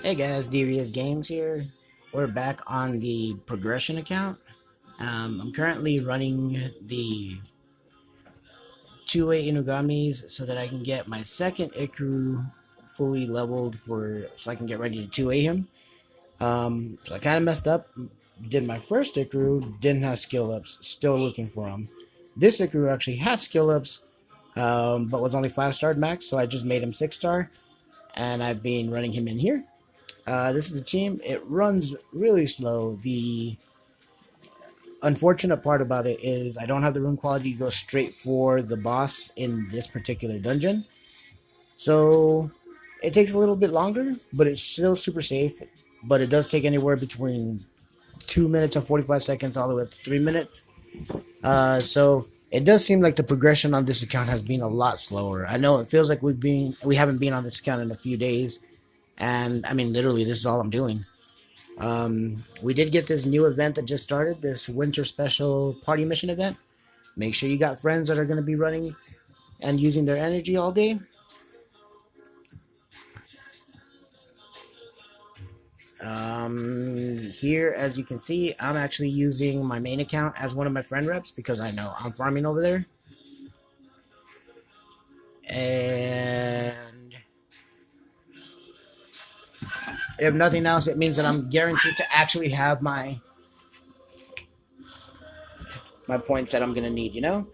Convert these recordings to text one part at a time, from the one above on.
Hey guys, DVSGames here. We're back on the progression account. I'm currently running the two-way Inugamis so that I can get my second Ikuru fully leveled so I can get ready to two-way him. So I kind of messed up. Did my first Ikuru, didn't have skill ups, still looking for him. This Ikuru actually has skill ups, but was only 5-star max, so I just made him 6-star, and I've been running him in here. This is the team. It runs really slow. The unfortunate part about it is I don't have the rune quality to go straight for the boss in this particular dungeon. So it takes a little bit longer, but it's still super safe. But it does take anywhere between 2 minutes and 45 seconds all the way up to 3 minutes. So it does seem like the progression on this account has been a lot slower. I know it feels like we haven't been on this account in a few days. And I mean, literally, this is all I'm doing. We did get this new event that just started, this winter special party mission event. Make sure you got friends that are going to be running and using their energy all day. Here, as you can see, I'm actually using my main account as one of my friend reps because I know I'm farming over there. And if nothing else, it means that I'm guaranteed to actually have my points that I'm going to need, you know?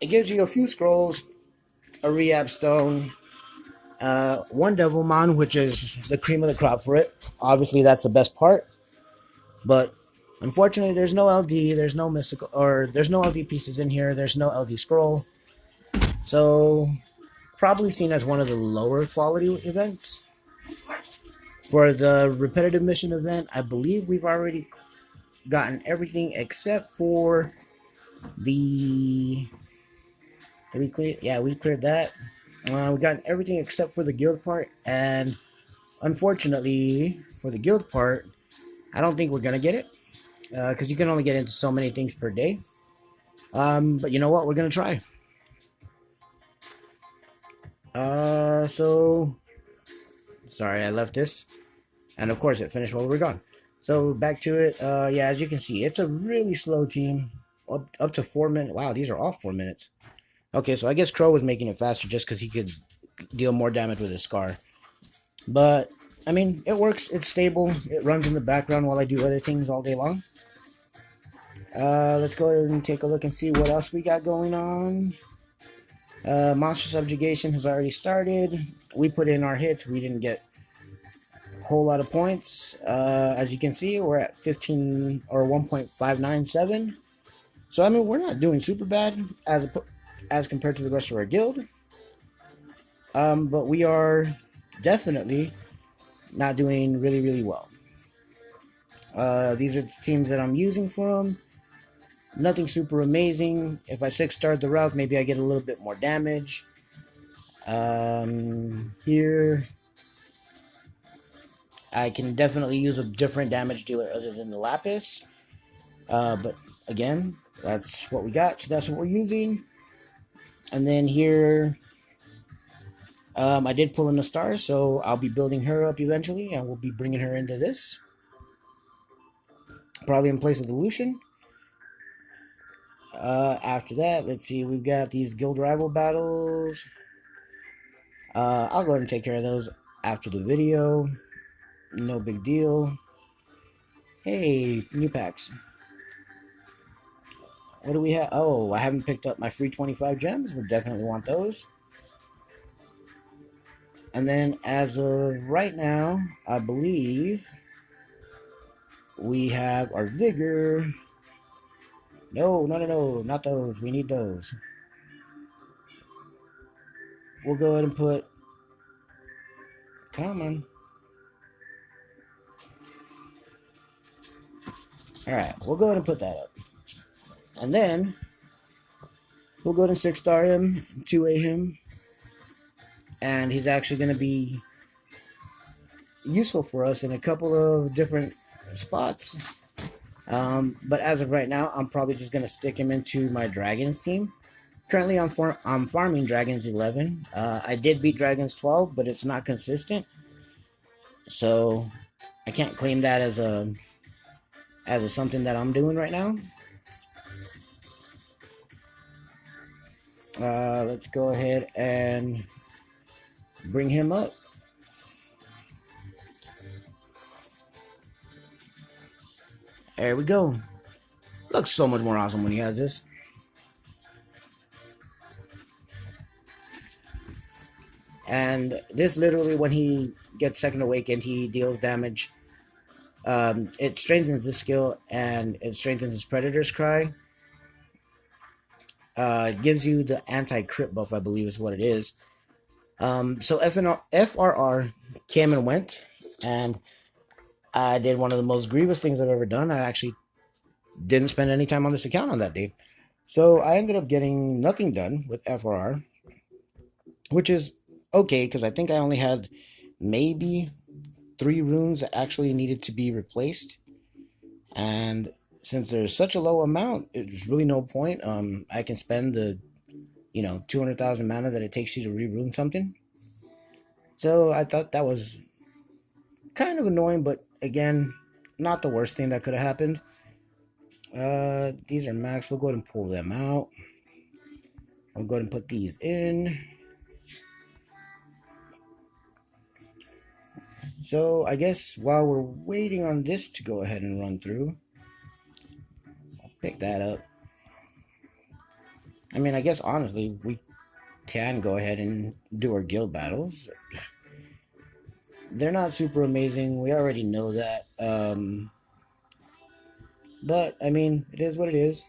It gives you a few scrolls, a rehab stone, one Devilmon, which is the cream of the crop for it. Obviously, that's the best part. But unfortunately, there's no LD, there's no mystical, or there's no LD pieces in here. There's no LD scroll. So, probably seen as one of the lower quality events. For the repetitive mission event, I believe we've already gotten everything except for the... Did we clear? Yeah, we cleared that. We got everything except for the guild part, and unfortunately, for the guild part, I don't think we're gonna get it because you can only get into so many things per day. But you know what? We're gonna try. So sorry I left this, and of course it finished while we were gone. So back to it. Yeah, as you can see, it's a really slow team. Up to 4 minutes. Wow, these are all 4 minutes. Okay, so I guess Crow was making it faster just because he could deal more damage with his Scar. But, I mean, it works. It's stable. It runs in the background while I do other things all day long. Let's go ahead and take a look and see what else we got going on. Monster subjugation has already started. We put in our hits. We didn't get a whole lot of points. As you can see, we're at 15 or 1.597. So, I mean, we're not doing super bad as compared to the rest of our guild. But we are definitely not doing really, really well. These are the teams that I'm using for them. Nothing super amazing. If I 6-starred the route, maybe I get a little bit more damage. Here, I can definitely use a different damage dealer other than the Lapis. But again, that's what we got, so that's what we're using. And then here, I did pull in a star, so I'll be building her up eventually, and we'll be bringing her into this. Probably in place of the Lucian. After that, let's see, we've got these guild rival battles. I'll go ahead and take care of those after the video. No big deal. Hey, new packs. What do we have? Oh, I haven't picked up my free 25 gems. We'll definitely want those. And then as of right now, I believe we have our Vigor. No, not those. We need those. We'll go ahead and put... Come on. Alright, we'll go ahead and put that up. And then, we'll go ahead and 6-star him, 2A him. And he's actually going to be useful for us in a couple of different spots. But as of right now, I'm probably just going to stick him into my Dragons team. Currently, I'm farming Dragons 11. I did beat Dragons 12, but it's not consistent. So I can't claim that as a something that I'm doing right now. Let's go ahead and bring him up. There we go. Looks so much more awesome when he has this. And this literally, when he gets second awakened, he deals damage. It strengthens the skill and it strengthens his Predator's Cry. It gives you the anti-crit buff, I believe is what it is. So FRR came and went, and I did one of the most grievous things I've ever done. I actually didn't spend any time on this account on that day. So I ended up getting nothing done with FRR, which is okay, because I think I only had maybe 3 runes that actually needed to be replaced. And since there's such a low amount, there's really no point. I can spend the 200,000 mana that it takes you to re-rune something. So I thought that was kind of annoying, but again, not the worst thing that could have happened. These are max. We'll go ahead and pull them out. I'll go ahead and put these in. So I guess while we're waiting on this to go ahead and run through, I'll pick that up. I mean, I guess honestly, we can go ahead and do our guild battles. They're not super amazing. We already know that. But, I mean, it is what it is.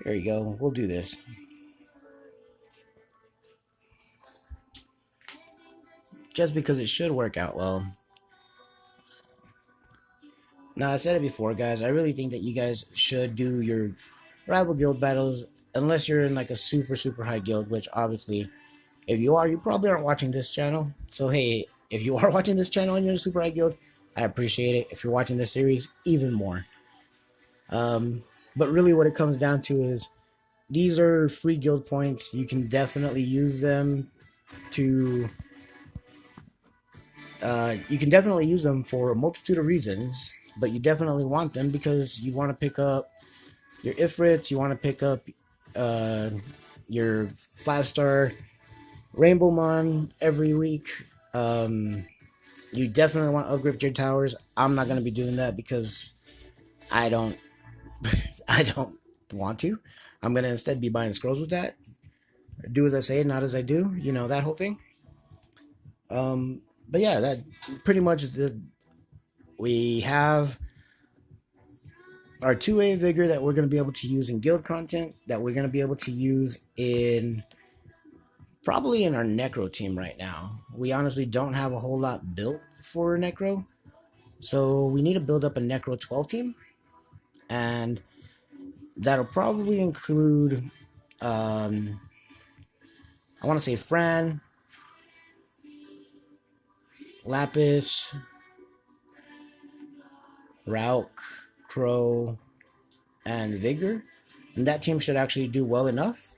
Here you go. We'll do this. Just because it should work out well. Now, I said it before, guys. I really think that you guys should do your rival guild battles unless you're in like a super, super high guild, which obviously, if you are, you probably aren't watching this channel. So, hey, if you are watching this channel and you're in a super high guild, I appreciate it. If you're watching this series, even more. But really what it comes down to is these are free guild points. You can definitely use them to for a multitude of reasons, but you definitely want them because you want to pick up your Ifrits, you want to pick up your 5-star Rainbow Mon every week. You definitely want to upgrade your towers. I'm not going to be doing that because I don't want to. I'm going to instead be buying scrolls with that. Do as I say, not as I do. You know, that whole thing. But yeah, that pretty much we have our 2A Vigor that we're going to be able to use in guild content, that we're going to be able to use probably in our Necro team right now. We honestly don't have a whole lot built for Necro, so we need to build up a Necro 12 team, and that'll probably include I want to say Fran, Lapis, Rauk, Crow, and Vigor, and that team should actually do well enough.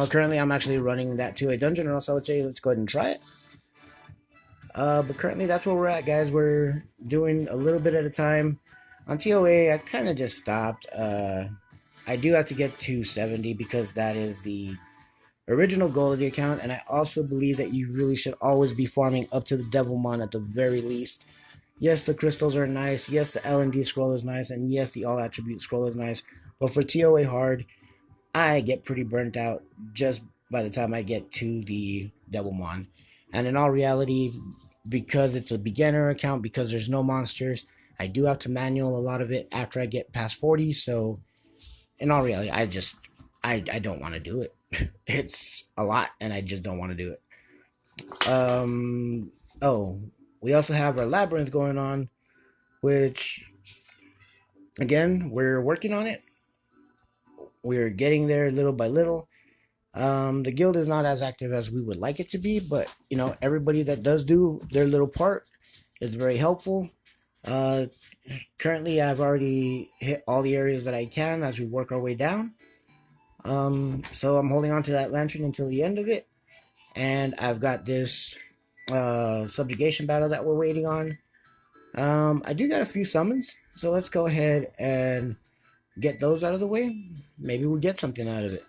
Currently I'm actually running that 2A dungeon, or else I would say let's go ahead and try it. But currently that's where we're at, guys. We're doing a little bit at a time. On TOA, I kind of just stopped. I do have to get to 70 because that is the original goal of the account, and I also believe that you really should always be farming up to the Devilmon at the very least. Yes, the crystals are nice. Yes, the L&D scroll is nice, and yes, the all attribute scroll is nice. But for TOA hard, I get pretty burnt out just by the time I get to the Devilmon. And in all reality, because it's a beginner account, because there's no monsters, I do have to manual a lot of it after I get past 40. So in all reality, I don't want to do it. It's a lot, and I just don't want to do it. Oh, we also have our labyrinth going on, which, again, we're working on it. We're getting there little by little. The guild is not as active as we would like it to be, but everybody that does do their little part is very helpful. Currently I've already hit all the areas that I can as we work our way down. So I'm holding on to that lantern until the end of it. And I've got this subjugation battle that we're waiting on. I do got a few summons, so let's go ahead and get those out of the way. Maybe we'll get something out of it.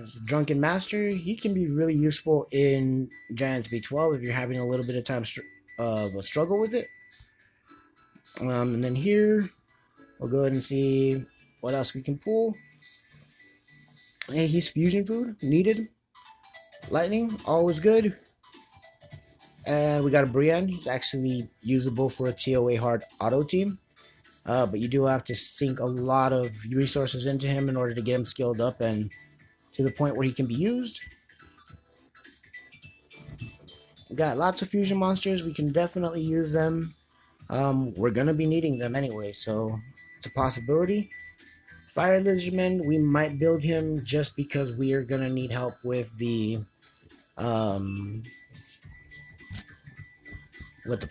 As a Drunken Master, he can be really useful in Giants B12 if you're having a little bit of time of a struggle with it. And then here, we'll go ahead and see what else we can pull. Hey, he's fusion food, needed. Lightning, always good. And we got a Brienne. He's actually usable for a TOA hard auto team. But you do have to sink a lot of resources into him in order to get him skilled up and to the point where he can be used. We got lots of fusion monsters. We can definitely use them. We're going to be needing them anyway, so it's a possibility. Fire Lizardman, we might build him just because we are going to need help with the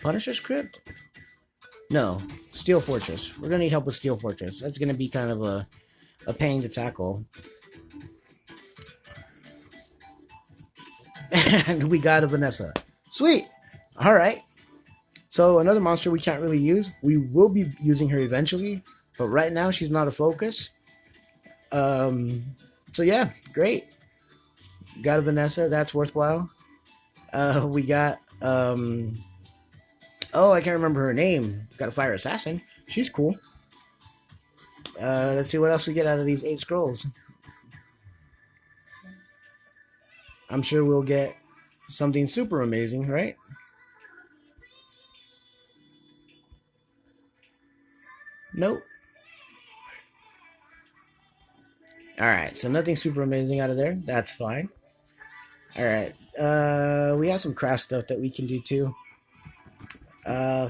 Punisher's Crypt? No, Steel Fortress. We're going to need help with Steel Fortress. That's going to be kind of a pain to tackle. And we got a Vanessa. Sweet! Alright. So another monster we can't really use. We will be using her eventually, but right now she's not a focus. So yeah, great. Got a Vanessa, that's worthwhile. We got oh, I can't remember her name. Got a Fire Assassin. She's cool. Let's see what else we get out of these 8 scrolls. I'm sure we'll get something super amazing, right? Nope. Alright, so nothing super amazing out of there. That's fine. Alright, we have some craft stuff that we can do too.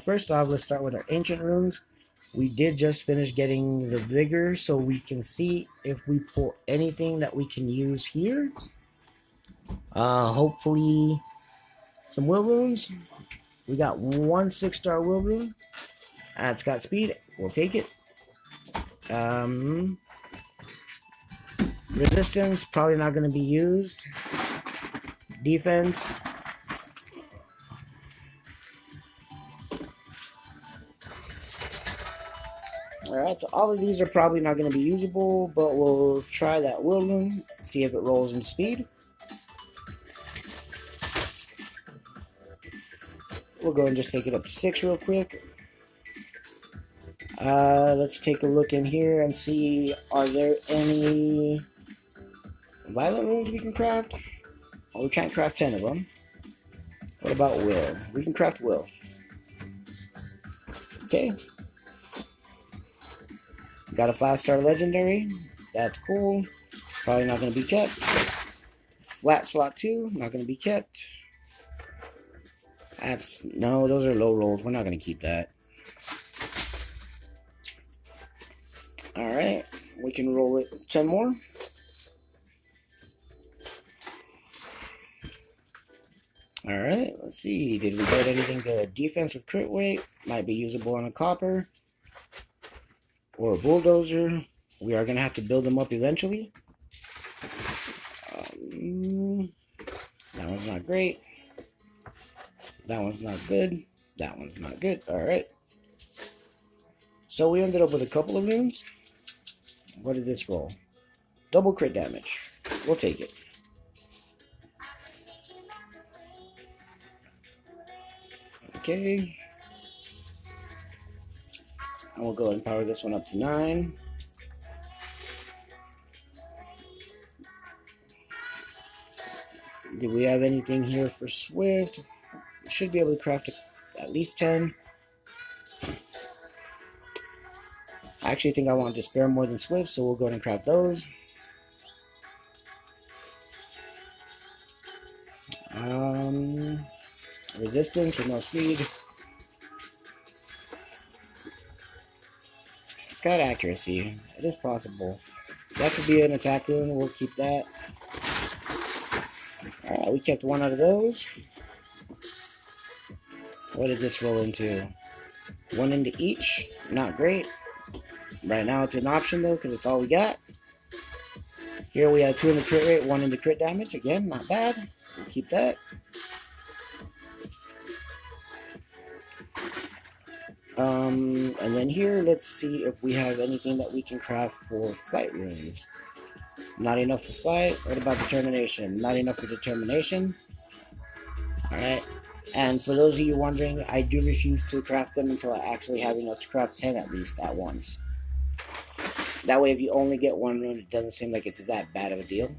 First off, let's start with our ancient runes. We did just finish getting the vigor, so we can see if we pull anything that we can use here. Hopefully some will runes. We got 1 6-star will rune. It's got speed. We'll take it. Resistance, probably not going to be used. Defense. Alright, so all of these are probably not going to be usable, but we'll try that will rune, see if it rolls into speed. We'll go and just take it up to 6 real quick. Let's take a look in here and see, are there any violent runes we can craft? Well, we can't craft 10 of them. What about will? We can craft will. Okay. Got a 5-star legendary. That's cool. Probably not going to be kept. Flat slot 2. Not going to be kept. No, those are low rolls. We're not going to keep that. Alright. We can roll it 10 more. Alright, let's see. Did we get anything good? Defense with crit weight. Might be usable on a copper. Or a bulldozer. We are going to have to build them up eventually. That one's not great. That one's not good. That one's not good. Alright. So we ended up with a couple of runes. What did this roll? Double crit damage. We'll take it. Okay. And we'll go ahead and power this one up to 9. Do we have anything here for Swift? We should be able to craft at least 10. I actually think I want Despair more than Swift, so we'll go ahead and craft those. Resistance with no speed. It's got accuracy. It is possible. That could be an attack rune. We'll keep that. Alright, we kept 1 out of those. What did this roll into? 1 into each. Not great. Right now it's an option though, because it's all we got. Here we have 2 in the crit rate, 1 in the crit damage. Again, not bad. We'll keep that. And then here, let's see if we have anything that we can craft for fight runes. Not enough for fight. What about determination? Not enough for determination. Alright. And for those of you wondering, I do refuse to craft them until I actually have enough to craft 10 at least at once. That way, if you only get 1 rune, it doesn't seem like it's that bad of a deal.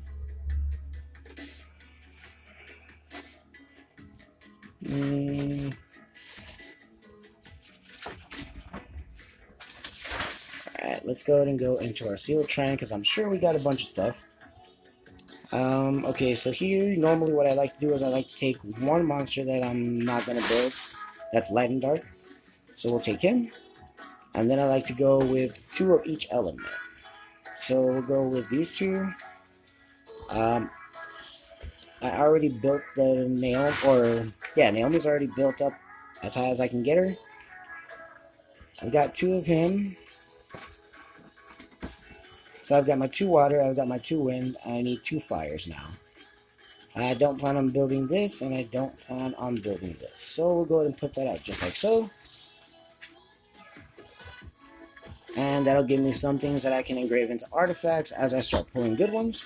Alright, let's go ahead and go into our sealed shrine, because I'm sure we got a bunch of stuff. Okay, so here, normally what I like to do is I like to take one monster that I'm not going to build, that's light and dark. So we'll take him. And then I like to go with 2 of each element. So we'll go with these 2. I already built the Naomi's already built up as high as I can get her. I've got 2 of him. So I've got my 2 water, I've got my 2 wind, and I need 2 fires now. I don't plan on building this, and I don't plan on building this. So we'll go ahead and put that out just like so. And that'll give me some things that I can engrave into artifacts as I start pulling good ones.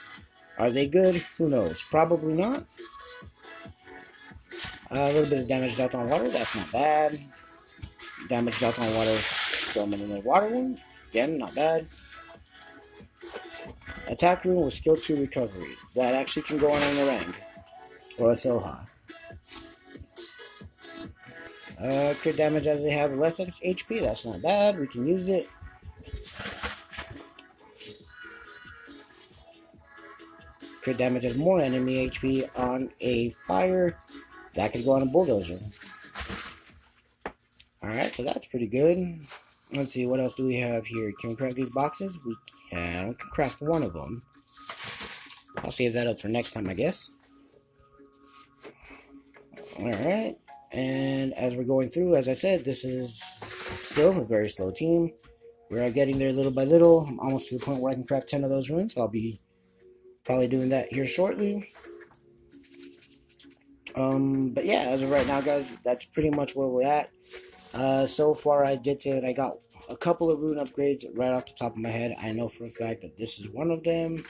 Are they good? Who knows? Probably not. A little bit of damage dealt on water, that's not bad. Damage dealt on water, throw them in the water one. Again, not bad. Attack rune with skill 2 recovery. That actually can go on a rank. Or a Soha. Crit damage as they have less HP, that's not bad. We can use it. Crit damage has more enemy HP on a fire. That could go on a bulldozer. Alright, so that's pretty good. Let's see, what else do we have here? Can we craft these boxes? We can. We can craft 1 of them. I'll save that up for next time, I guess. Alright, and as we're going through, as I said, this is still a very slow team. We're getting there little by little. I'm almost to the point where I can craft 10 of those runes. I'll be probably doing that here shortly. But yeah, as of right now, guys, that's pretty much where we're at. So far, I did say that I got a couple of rune upgrades right off the top of my head. I know for a fact that this is one of them.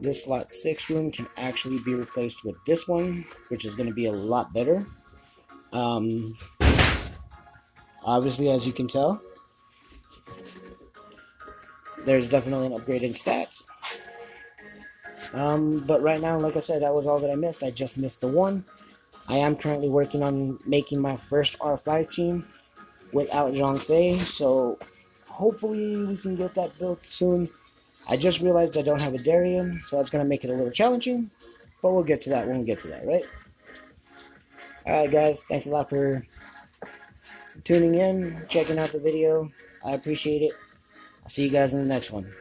This slot 6 rune can actually be replaced with this one, which is going to be a lot better. Obviously, as you can tell, there's definitely an upgrade in stats. But right now, like I said, that was all that I missed. I just missed the one. I am currently working on making my first R5 team without Zhongfei, so hopefully we can get that built soon. I just realized I don't have a Darien, so that's going to make it a little challenging, but we'll get to that when we get to that, right? Alright guys, thanks a lot for tuning in, checking out the video. I appreciate it. I'll see you guys in the next one.